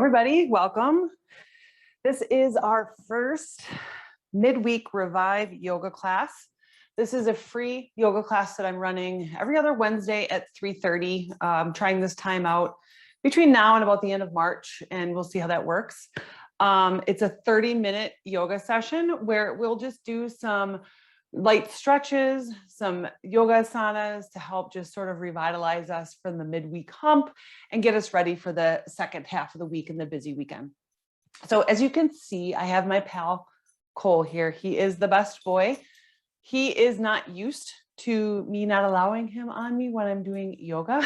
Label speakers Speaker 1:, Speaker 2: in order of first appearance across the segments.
Speaker 1: everybody, welcome. This is our first midweek Revive yoga class. This is a free yoga class that I'm running every other Wednesday at 3:30. I'm trying this time out between now and about the end of March, and we'll see how that works. It's a 30-minute yoga session where we'll just do some light stretches, some yoga asanas to help just sort of revitalize us from the midweek hump and get us ready for the second half of the week and the busy weekend. So as you can see, I have my pal Cole here. He is the best boy. He is not used to me not allowing him on me when I'm doing yoga.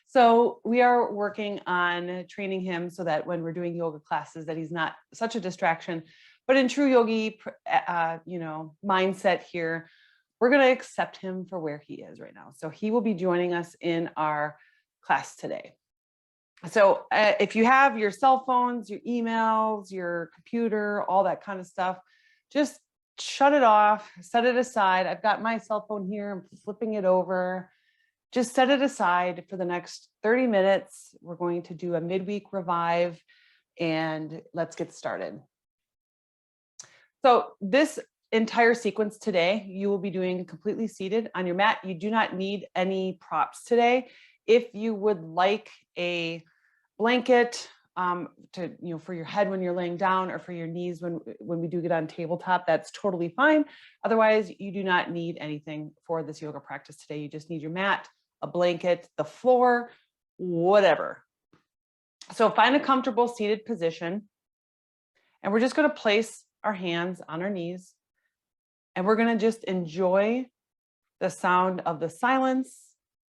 Speaker 1: So we are working on training him so that when we're doing yoga classes that he's not such a distraction. But in true yogi, mindset here, we're going to accept him for where he is right now. So he will be joining us in our class today. So if you have your cell phones, your emails, your computer, all that kind of stuff, just shut it off, set it aside. I've got my cell phone here. I'm flipping it over. Just set it aside for the next 30 minutes. We're going to do a midweek revive and let's get started. So this entire sequence today, you will be doing completely seated on your mat. You do not need any props today. If you would like a blanket for your head when you're laying down or for your knees when we do get on tabletop, that's totally fine. Otherwise, you do not need anything for this yoga practice today. You just need your mat, a blanket, the floor, whatever. So find a comfortable seated position. And we're just going to place our hands on our knees. And we're going to just enjoy the sound of the silence.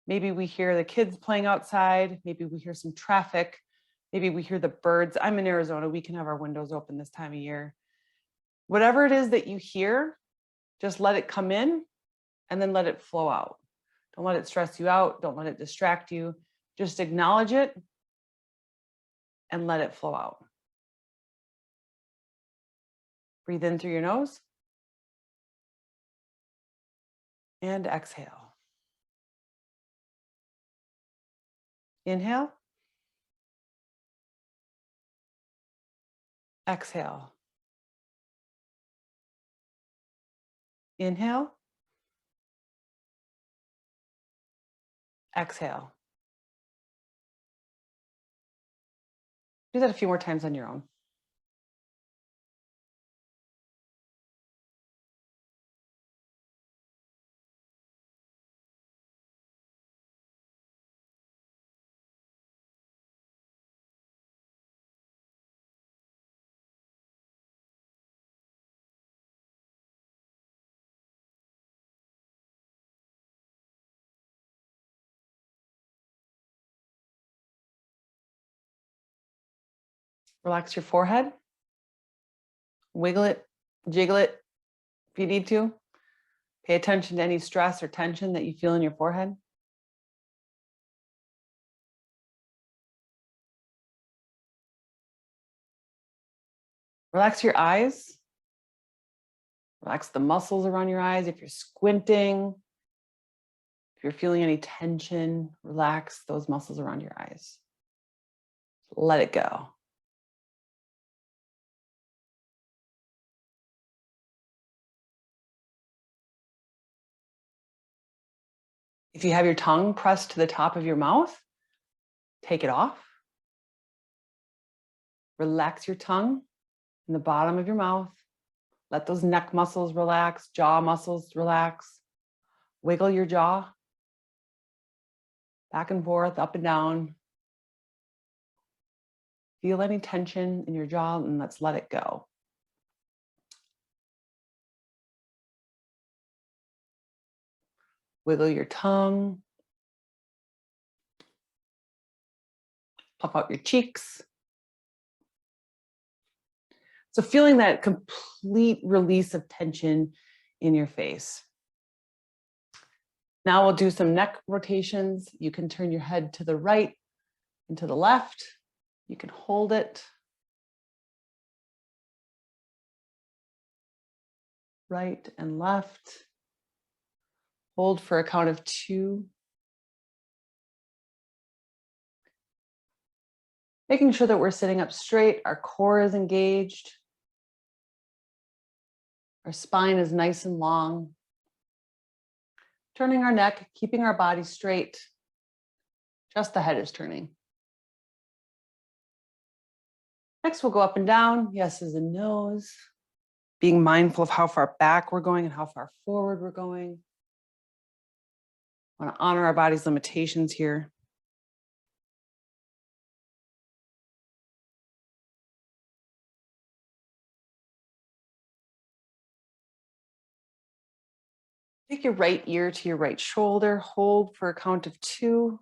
Speaker 1: Maybe we hear the kids playing outside. Maybe we hear some traffic. Maybe we hear the birds. I'm in Arizona. We can have our windows open this time of year. Whatever it is that you hear, just let it come in and then let it flow out. Don't let it stress you out. Don't let it distract you. Just acknowledge it and let it flow out. Breathe in through your nose and exhale. Inhale. Exhale. Inhale. Exhale. Do that a few more times on your own. Relax your forehead. Wiggle it, jiggle it if you need to. Pay attention to any stress or tension that you feel in your forehead. Relax your eyes. Relax the muscles around your eyes. If you're squinting, if you're feeling any tension, relax those muscles around your eyes. Let it go. If you have your tongue pressed to the top of your mouth, take it off. Relax your tongue in the bottom of your mouth. Let those neck muscles relax, jaw muscles relax. Wiggle your jaw back and forth, up and down. Feel any tension in your jaw and let's let it go. Wiggle your tongue. Puff out your cheeks. So feeling that complete release of tension in your face. Now we'll do some neck rotations. You can turn your head to the right and to the left. You can hold it. Right and left. Hold for a count of 2. Making sure that we're sitting up straight, our core is engaged. Our spine is nice and long. Turning our neck, keeping our body straight. Just the head is turning. Next, we'll go up and down. Yes is a nose. Being mindful of how far back we're going and how far forward we're going. I want to honor our body's limitations here. Take your right ear to your right shoulder. Hold for a count of 2.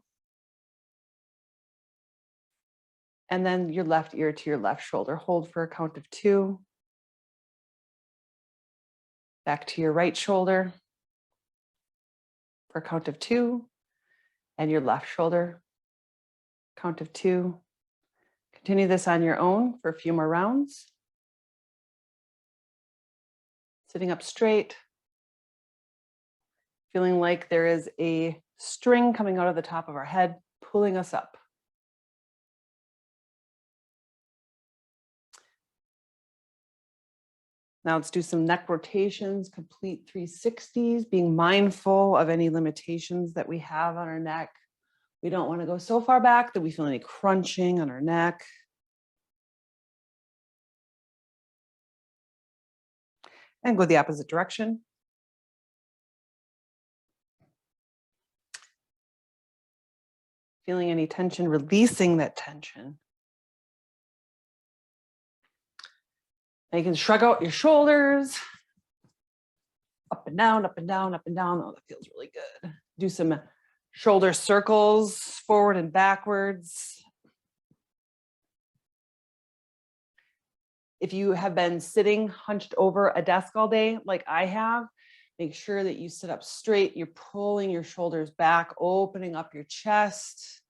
Speaker 1: And then your left ear to your left shoulder. Hold for a count of 2. Back to your right shoulder for a count of 2. And your left shoulder, count of 2. Continue this on your own for a few more rounds. Sitting up straight. Feeling like there is a string coming out of the top of our head, pulling us up. Now let's do some neck rotations, complete 360s, being mindful of any limitations that we have on our neck. We don't want to go so far back that we feel any crunching on our neck. And go the opposite direction. Feeling any tension, releasing that tension. Now you can shrug out your shoulders. Up and down, up and down, up and down. Oh, that feels really good. Do some shoulder circles, forward and backwards. If you have been sitting hunched over a desk all day, like I have, make sure that you sit up straight. You're pulling your shoulders back, opening up your chest.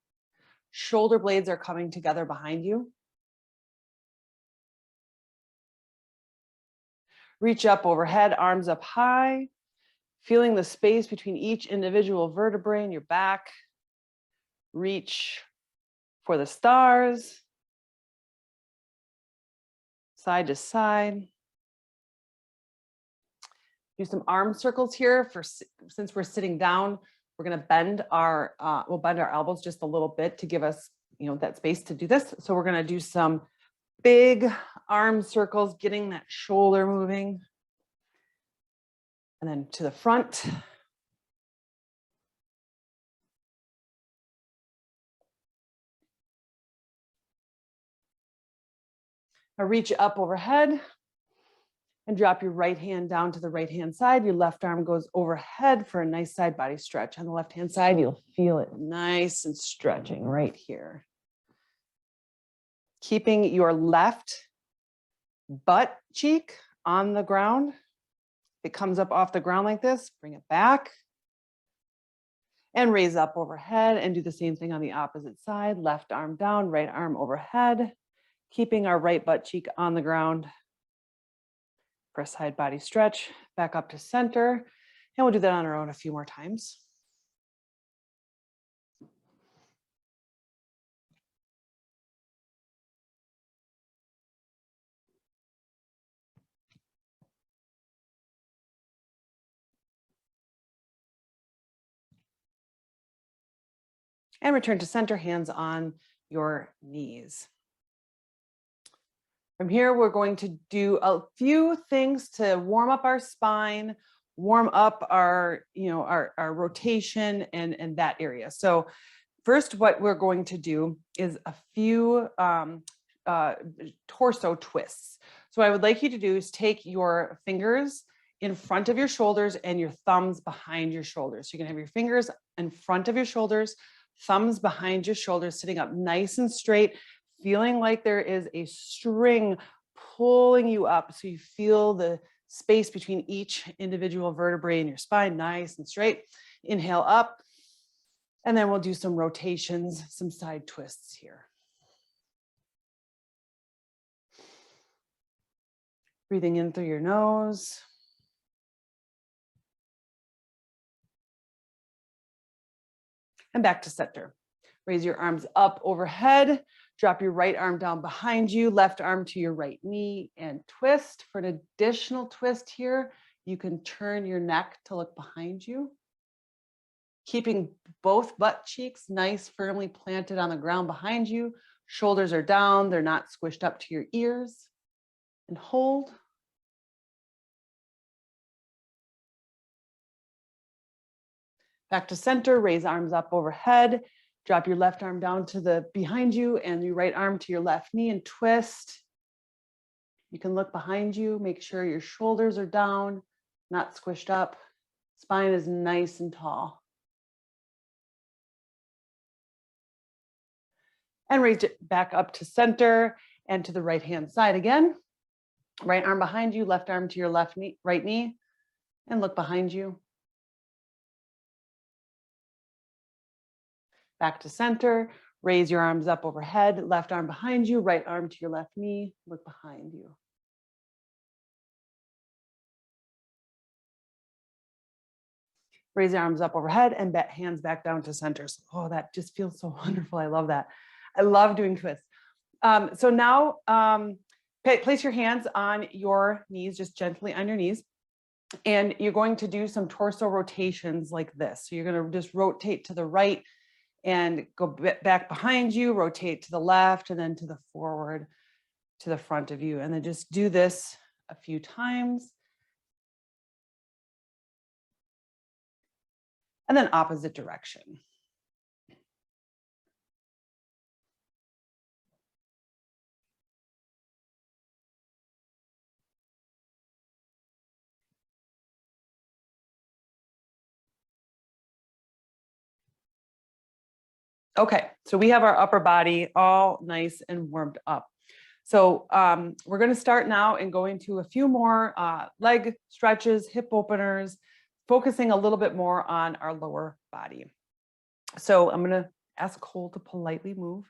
Speaker 1: Shoulder blades are coming together behind you. Reach up overhead, arms up high, feeling the space between each individual vertebrae in your back. Reach for the stars. Side to side. Do some arm circles here since we're sitting down. We're going to bend we'll bend our elbows just a little bit to give us, that space to do this. So we're going to do some big arm circles, getting that shoulder moving. And then to the front. Now reach up overhead and drop your right hand down to the right hand side. Your left arm goes overhead for a nice side body stretch. On the left hand side, you'll feel it nice and stretching right here. Keeping your left butt cheek on the ground. It comes up off the ground like this, bring it back. And raise up overhead and do the same thing on the opposite side. Left arm down, right arm overhead. Keeping our right butt cheek on the ground. For a side body stretch, back up to center. And we'll do that on our own a few more times. And return to center, hands on your knees. From here, we're going to do a few things to warm up our spine, warm up our rotation and that area. So first, what we're going to do is a few torso twists. So what I would like you to do is take your fingers in front of your shoulders and your thumbs behind your shoulders. So you can have your fingers in front of your shoulders, thumbs behind your shoulders, sitting up nice and straight, feeling like there is a string pulling you up. So you feel the space between each individual vertebrae in your spine, nice and straight. Inhale up. And then we'll do some rotations, some side twists here. Breathing in through your nose. And back to center. Raise your arms up overhead. Drop your right arm down behind you, left arm to your right knee, and twist. For an additional twist here, you can turn your neck to look behind you. Keeping both butt cheeks nice, firmly planted on the ground behind you. Shoulders are down, they're not squished up to your ears. And hold. Back to center, raise arms up overhead. Drop your left arm down to the behind you and your right arm to your left knee and twist. You can look behind you, make sure your shoulders are down, not squished up. Spine is nice and tall. And raise it back up to center and to the right hand side again. Right arm behind you, left arm to your left knee, right knee, and look behind you. Back to center, raise your arms up overhead, left arm behind you, right arm to your left knee, look behind you. Raise your arms up overhead and hands back down to center. Oh, that just feels so wonderful. I love that. I love doing twists. So now place your hands on your knees, just gently on your knees. And you're going to do some torso rotations like this. So you're going to just rotate to the right and go back behind you, rotate to the left, and then to the forward, to the front of you. And then just do this a few times. And then opposite direction. Okay, so we have our upper body all nice and warmed up. So we're going to start now and go into a few more leg stretches, hip openers, focusing a little bit more on our lower body. So I'm going to ask Cole to politely move.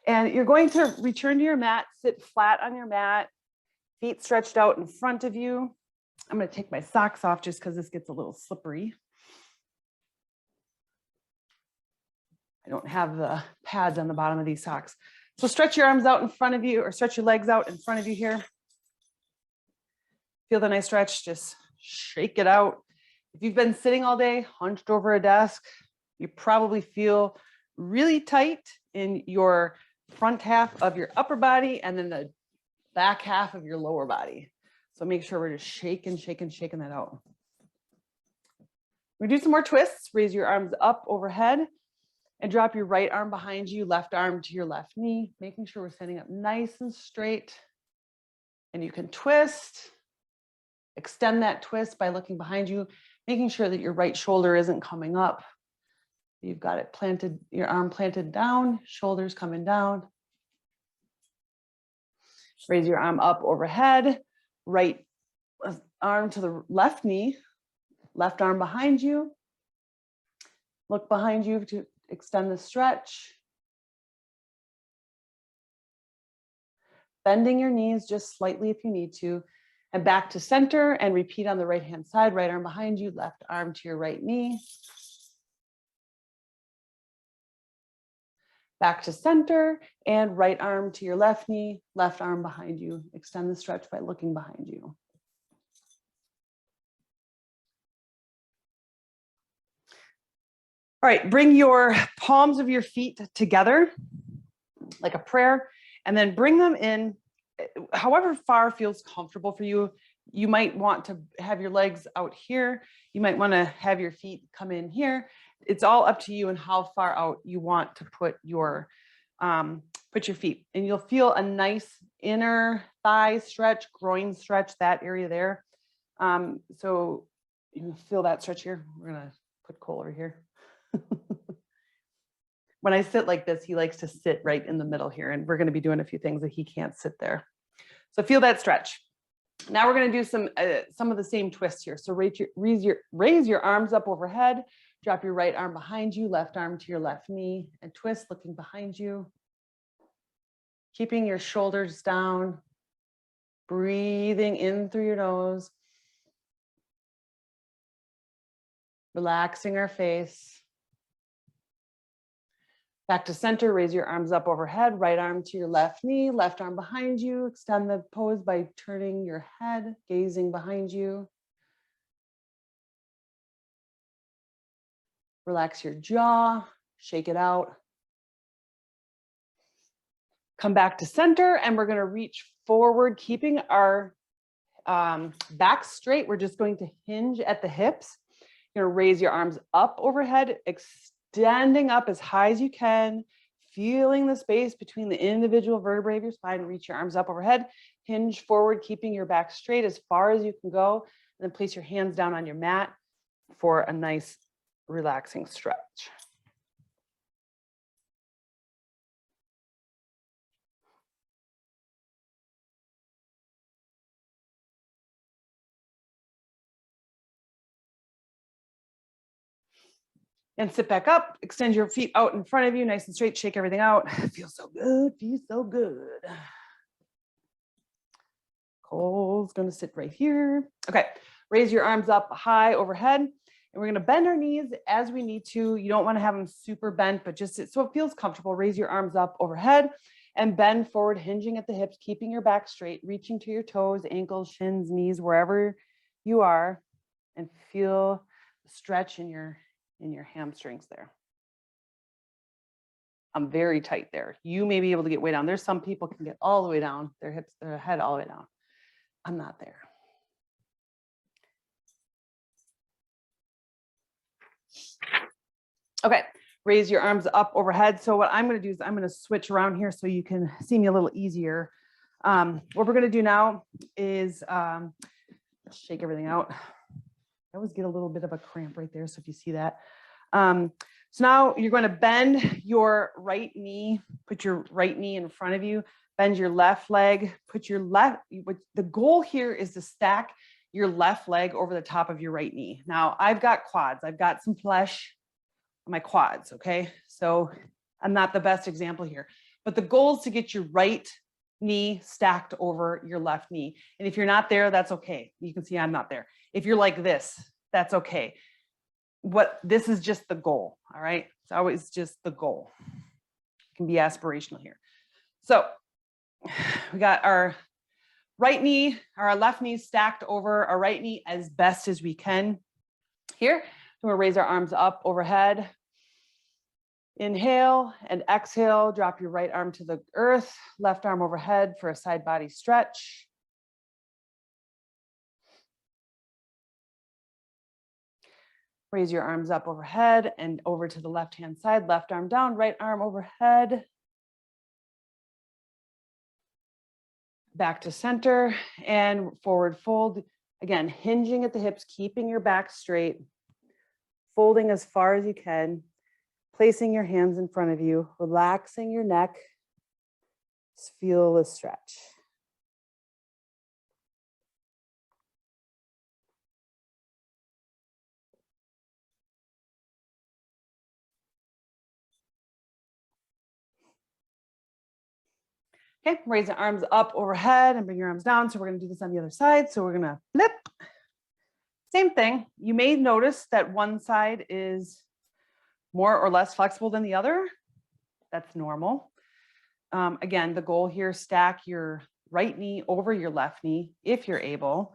Speaker 1: And you're going to return to your mat, sit flat on your mat, feet stretched out in front of you. I'm going to take my socks off just because this gets a little slippery. I don't have the pads on the bottom of these socks. So stretch your arms out in front of you, or stretch your legs out in front of you here. Feel the nice stretch, just shake it out. If you've been sitting all day, hunched over a desk, you probably feel really tight in your front half of your upper body and then the back half of your lower body. So make sure we're just shaking that out. We do some more twists. Raise your arms up overhead and drop your right arm behind you, left arm to your left knee, making sure we're standing up nice and straight. And you can twist, extend that twist by looking behind you, making sure that your right shoulder isn't coming up. You've got it planted, your arm planted down, shoulders coming down. Raise your arm up overhead, right arm to the left knee, left arm behind you. Look behind you to extend the stretch. Bending your knees just slightly if you need to. And back to center and repeat on the right hand side, right arm behind you, left arm to your right knee. Back to center and right arm to your left knee, left arm behind you. Extend the stretch by looking behind you. All right, bring your palms of your feet together like a prayer, and then bring them in however far feels comfortable for you. You might want to have your legs out here. You might want to have your feet come in here. It's all up to you and how far out you want to put your feet. And you'll feel a nice inner thigh stretch, groin stretch, that area there. So you feel that stretch here. We're gonna put Cole over here. When I sit like this, he likes to sit right in the middle here, and we're going to be doing a few things that he can't sit there. So feel that stretch. Now we're going to do some of the same twists here. So raise your arms up overhead, drop your right arm behind you, left arm to your left knee, and twist looking behind you. Keeping your shoulders down, breathing in through your nose, relaxing our face. Back to center, raise your arms up overhead, right arm to your left knee, left arm behind you. Extend the pose by turning your head, gazing behind you. Relax your jaw, shake it out. Come back to center, and we're gonna reach forward, keeping our back straight. We're just going to hinge at the hips. You're gonna raise your arms up overhead, extending up as high as you can, feeling the space between the individual vertebrae of your spine. Reach your arms up overhead, hinge forward, keeping your back straight as far as you can go, and then place your hands down on your mat for a nice relaxing stretch. And sit back up, extend your feet out in front of you, nice and straight, shake everything out. Feels so good, feels so good. Cole's gonna sit right here. Okay, raise your arms up high overhead, and we're gonna bend our knees as we need to. You don't wanna have them super bent, but just so it feels comfortable, raise your arms up overhead and bend forward, hinging at the hips, keeping your back straight, reaching to your toes, ankles, shins, knees, wherever you are, and feel the stretch in your hamstrings there. I'm very tight there. You may be able to get way down. There's some people can get all the way down, their hips, their head all the way down. I'm not there. Okay, raise your arms up overhead. So what I'm gonna do is I'm gonna switch around here so you can see me a little easier. What we're gonna do now is shake everything out. I always get a little bit of a cramp right there, so if you see that. So now you're going to bend your right knee, put your right knee in front of you, bend your left leg, put your left, the goal here is to stack your left leg over the top of your right knee. Now I've got quads, I've got some flesh on my quads, okay? So I'm not the best example here, but the goal is to get your right knee stacked over your left knee. And if you're not there, that's okay. You can see I'm not there. If you're like this, that's okay. This is just the goal, all right? It's always just the goal. It can be aspirational here. So we got our right knee, our left knee stacked over our right knee as best as we can. Here, we're gonna raise our arms up overhead. Inhale and exhale, drop your right arm to the earth, left arm overhead for a side body stretch. Raise your arms up overhead and over to the left-hand side, left arm down, right arm overhead. Back to center and forward fold. Again, hinging at the hips, keeping your back straight, folding as far as you can, placing your hands in front of you, relaxing your neck. Just feel the stretch. Okay, raise the arms up overhead and bring your arms down. So we're gonna do this on the other side. So we're gonna flip. Same thing. You may notice that one side is more or less flexible than the other. That's normal. Again, the goal here, stack your right knee over your left knee if you're able.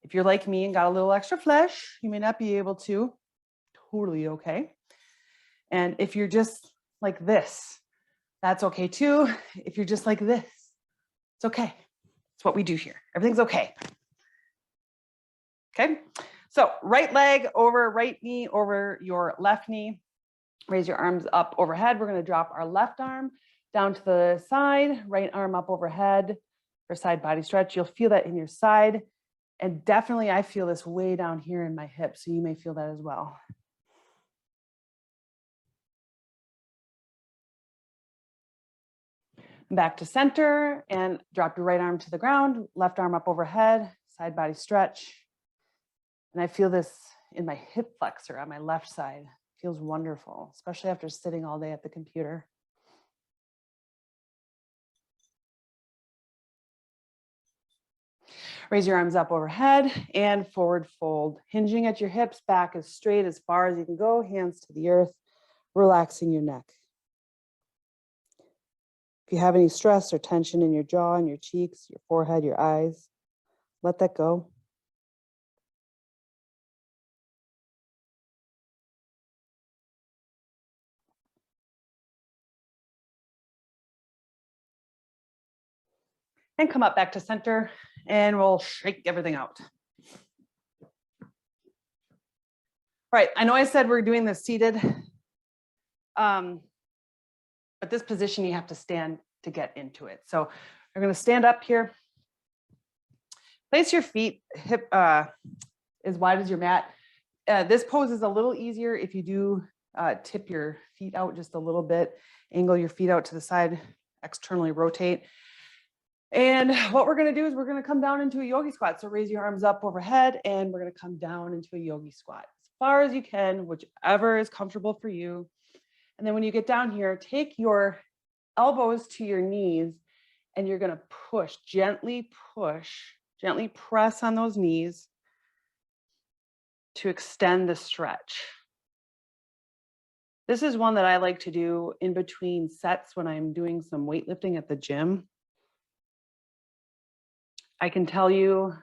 Speaker 1: If you're like me and got a little extra flesh, you may not be able to. Totally okay. And if you're just like this, that's okay too. If you're just like this, it's okay. It's what we do here. Everything's okay. Okay. So right leg over right knee over your left knee. Raise your arms up overhead. We're going to drop our left arm down to the side, right arm up overhead for side body stretch. You'll feel that in your side. And definitely I feel this way down here in my hips. So you may feel that as well. Back to center and drop your right arm to the ground, left arm up overhead, side body stretch. And I feel this in my hip flexor on my left side. It feels wonderful, especially after sitting all day at the computer. Raise your arms up overhead and forward fold, hinging at your hips, back as straight as far as you can go, hands to the earth, relaxing your neck. If you have any stress or tension in your jaw and your cheeks, your forehead, your eyes, let that go. And come up back to center, and we'll shake everything out. All right, I know I said we're doing this seated, but this position you have to stand to get into it. So we're going to stand up here. Place your feet hip as wide as your mat. This pose is a little easier if you do tip your feet out just a little bit, angle your feet out to the side, externally rotate. And what we're going to do is we're going to come down into a yogi squat. So raise your arms up overhead, and we're going to come down into a yogi squat as far as you can, whichever is comfortable for you. And then when you get down here, take your elbows to your knees, and you're going to push, gently press on those knees to extend the stretch. This is one that I like to do in between sets when I'm doing some weightlifting at the gym. I can tell you,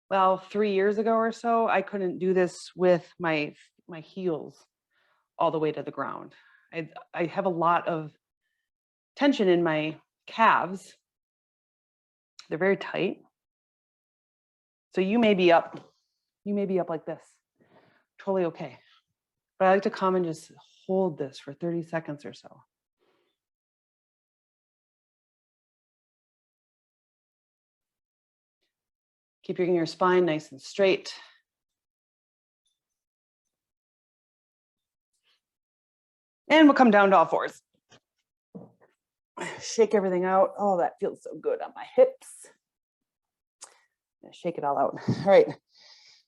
Speaker 1: well, 3 years ago or so, I couldn't do this with my heels all the way to the ground. I have a lot of tension in my calves. They're very tight. So you may be up like this. Totally okay. But I like to come and just hold this for 30 seconds or so. Keeping your spine nice and straight. And we'll come down to all fours. Shake everything out. Oh, that feels so good on my hips. Shake it all out. All right.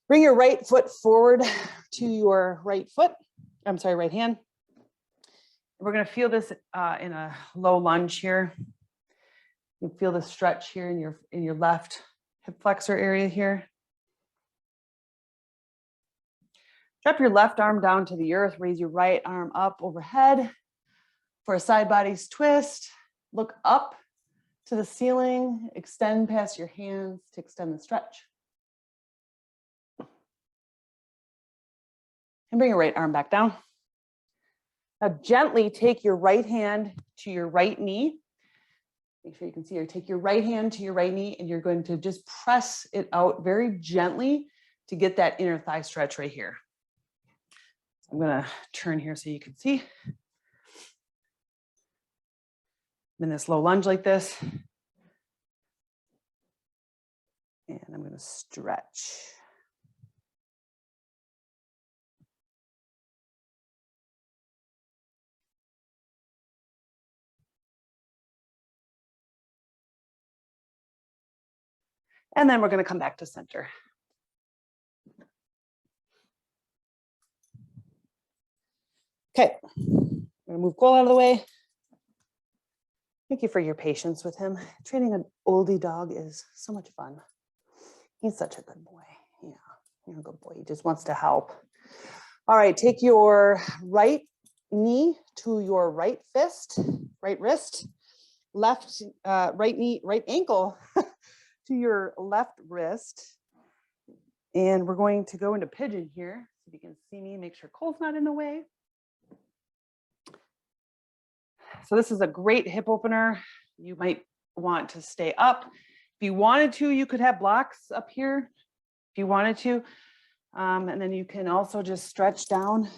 Speaker 1: Bring your right foot forward to your right hand. We're going to feel this in a low lunge here. You can feel the stretch here in your left hip flexor area here. Drop your left arm down to the earth. Raise your right arm up overhead for a side body twist. Look up to the ceiling. Extend past your hands to extend the stretch. And bring your right arm back down. Now gently take your right hand to your right knee. Make sure you can see here. Take your right hand to your right knee, and you're going to just press it out very gently to get that inner thigh stretch right here. I'm going to turn here so you can see. I'm in this low lunge like this. And I'm going to stretch. And then we're going to come back to center. Okay, I'm going to move Cole out of the way. Thank you for your patience with him. Training an oldie dog is so much fun. He's such a good boy. Yeah, you're a good boy. He just wants to help. All right, take your right knee to your right fist, right wrist, left, right knee, right ankle to your left wrist. And we're going to go into pigeon here. So you can see me, make sure Cole's not in the way. So this is a great hip opener. You might want to stay up. If you wanted to, you could have blocks up here if you wanted to. And then you can also just stretch down,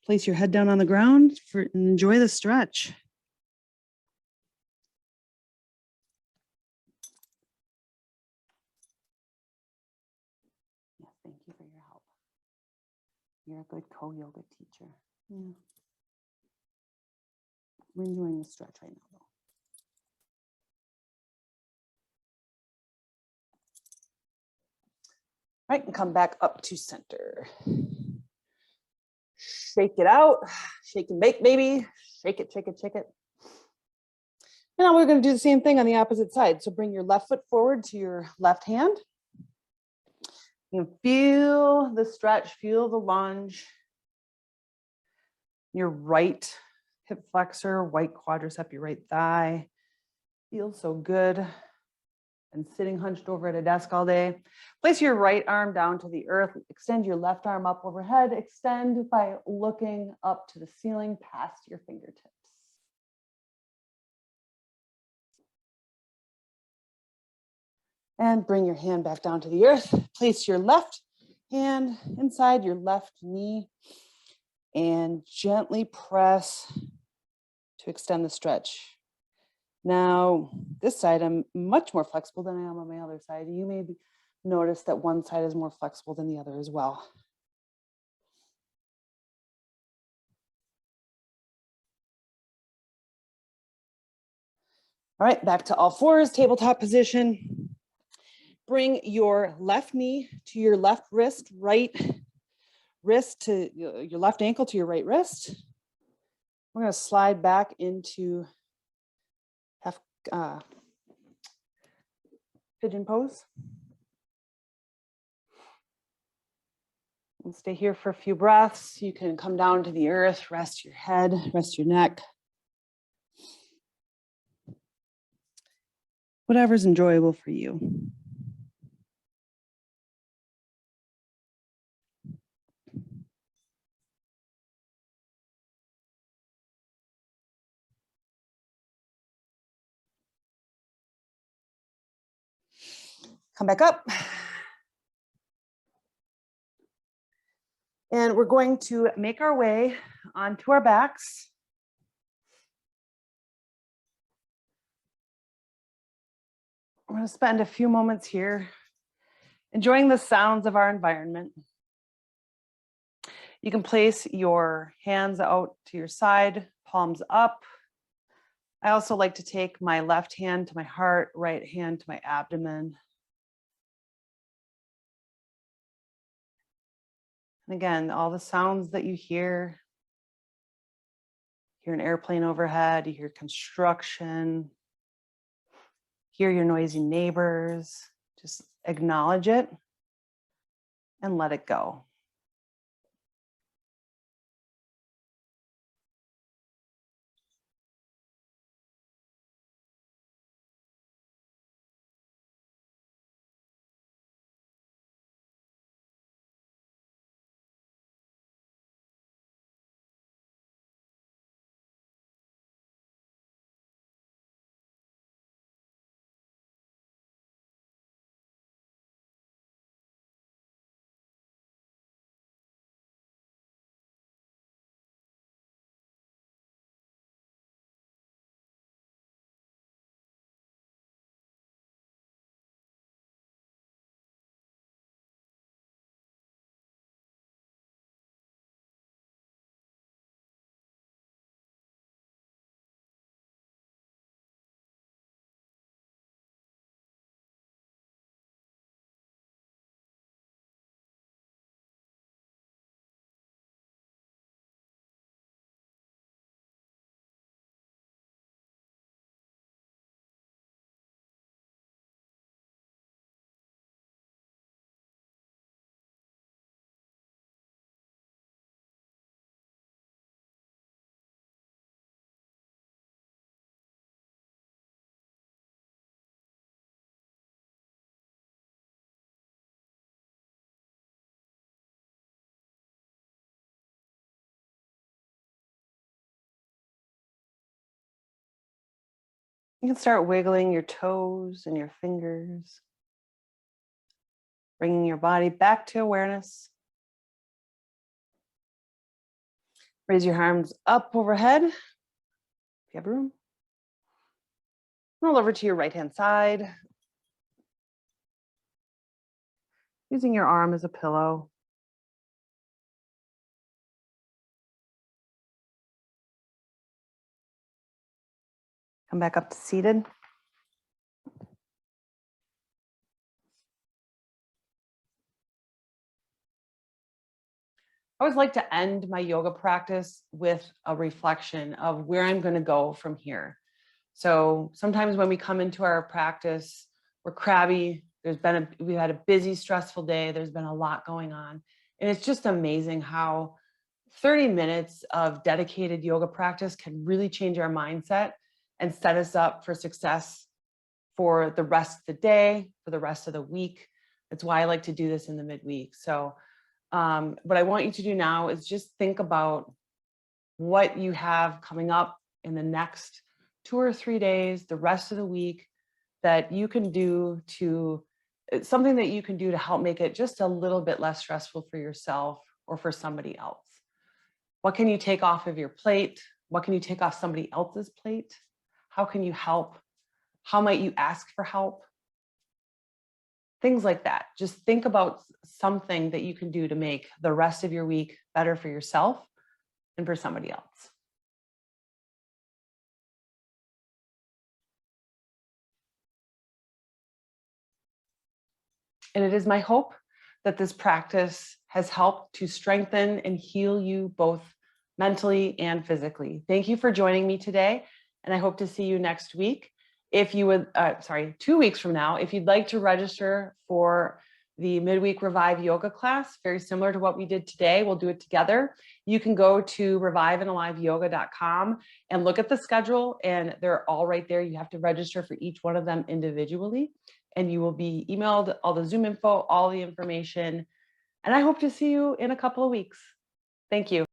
Speaker 1: place your head down on the ground and enjoy the stretch. Yes, thank you for your help. You're a good co-yoga teacher. Yeah. We're enjoying the stretch right now, though. All right, and come back up to center. Shake it out. Shake and bake, baby. Shake it, shake it, shake it. And now we're going to do the same thing on the opposite side. So bring your left foot forward to your left hand. You can feel the stretch, feel the lunge. Your right hip flexor, white quadricep, your right thigh. Feels so good. And sitting hunched over at a desk all day. Place your right arm down to the earth. Extend your left arm up overhead. Extend by looking up to the ceiling past your fingertips. And bring your hand back down to the earth. Place your left hand inside your left knee and gently press to extend the stretch. Now, this side, I'm much more flexible than I am on my other side. You may notice that one side is more flexible than the other as well. All right, back to all fours, tabletop position. Bring your left knee to your left wrist, right wrist to your left ankle to your right wrist. We're going to slide back into half pigeon pose. And stay here for a few breaths. You can come down to the earth, rest your head, rest your neck. Whatever's enjoyable for you. Come back up. And we're going to make our way onto our backs. We're going to spend a few moments here enjoying the sounds of our environment. You can place your hands out to your side, palms up. I also like to take my left hand to my heart, right hand to my abdomen. And again, all the sounds that you hear an airplane overhead, you hear construction, hear your noisy neighbors, just acknowledge it and let it go. You can start wiggling your toes and your fingers, bringing your body back to awareness. Raise your arms up overhead, if you have room. Roll over to your right-hand side, using your arm as a pillow. Come back up to seated. I always like to end my yoga practice with a reflection of where I'm going to go from here. So sometimes when we come into our practice, we're crabby. We've had a busy, stressful day. There's been a lot going on. And it's just amazing how 30 minutes of dedicated yoga practice can really change our mindset and set us up for success for the rest of the day, for the rest of the week. That's why I like to do this in the midweek. So what I want you to do now is just think about what you have coming up in the next 2 or 3 days, the rest of the week, that you can do to something that you can do to help make it just a little bit less stressful for yourself or for somebody else. What can you take off of your plate? What can you take off somebody else's plate? How can you help? How might you ask for help? Things like that. Just think about something that you can do to make the rest of your week better for yourself and for somebody else. And it is my hope that this practice has helped to strengthen and heal you both mentally and physically. Thank you for joining me today, and I hope to see you next week. If you would, 2 weeks from now, if you'd like to register for the midweek Revive yoga class, very similar to what we did today, we'll do it together. You can go to reviveandaliveyoga.com and look at the schedule, and they're all right there. You have to register for each one of them individually, and you will be emailed all the Zoom info, all the information. And I hope to see you in a couple of weeks. Thank you.